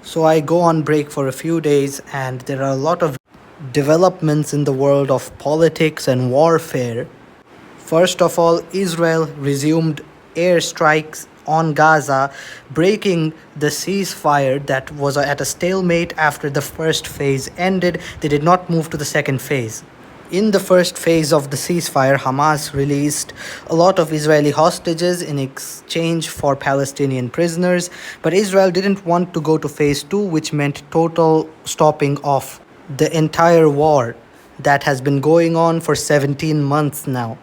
So I go on break for a few days, and there are a lot of developments in the world of politics and warfare. First of all, Israel resumed airstrikes on Gaza, breaking the ceasefire that was at a stalemate after the first phase ended. They did not move to the second phase. In the first phase of the ceasefire, Hamas released a lot of Israeli hostages in exchange for Palestinian prisoners, but Israel didn't want to go to phase 2, which meant total stopping of the entire war that has been going on for 17 months now,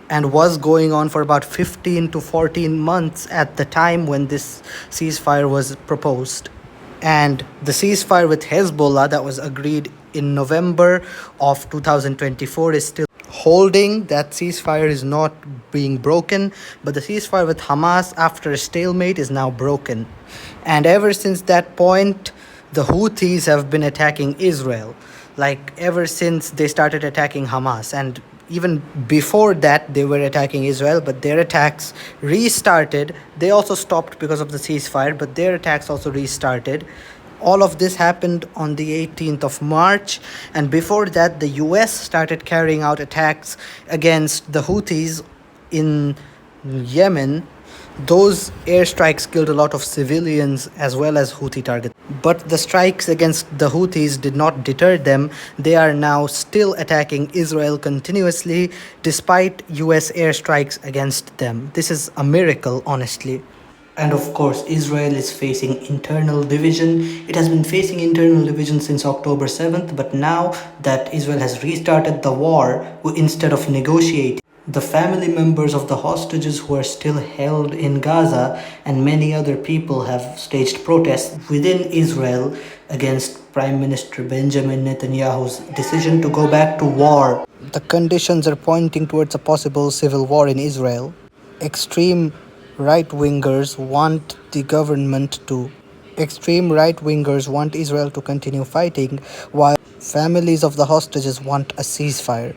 and was going on for about 15 to 14 months at the time when this ceasefire was proposed. And the ceasefire with Hezbollah that was agreed in November of 2024 is still holding. That ceasefire is not being broken, but the ceasefire with Hamas after a stalemate is now broken. And ever since that point, the Houthis have been attacking Israel, like ever since they started attacking Hamas. And even before that, they were attacking Israel, but their attacks restarted. They also stopped because of the ceasefire, but their attacks also restarted. All of this happened on the 18th of March, and before that, the US started carrying out attacks against the Houthis in Yemen. Those airstrikes killed a lot of civilians as well as Houthi targets. But the strikes against the Houthis did not deter them. They are now still attacking Israel continuously despite US airstrikes against them. This is a miracle, honestly. And of course, Israel is facing internal division. It has been facing internal division since October 7th, but now that Israel has restarted the war, instead of negotiating, the family members of the hostages who are still held in Gaza and many other people have staged protests within Israel against Prime Minister Benjamin Netanyahu's decision to go back to war. The conditions are pointing towards a possible civil war in Israel. Extreme right-wingers want the government to Extreme right-wingers want Israel to continue fighting, while families of the hostages want a ceasefire.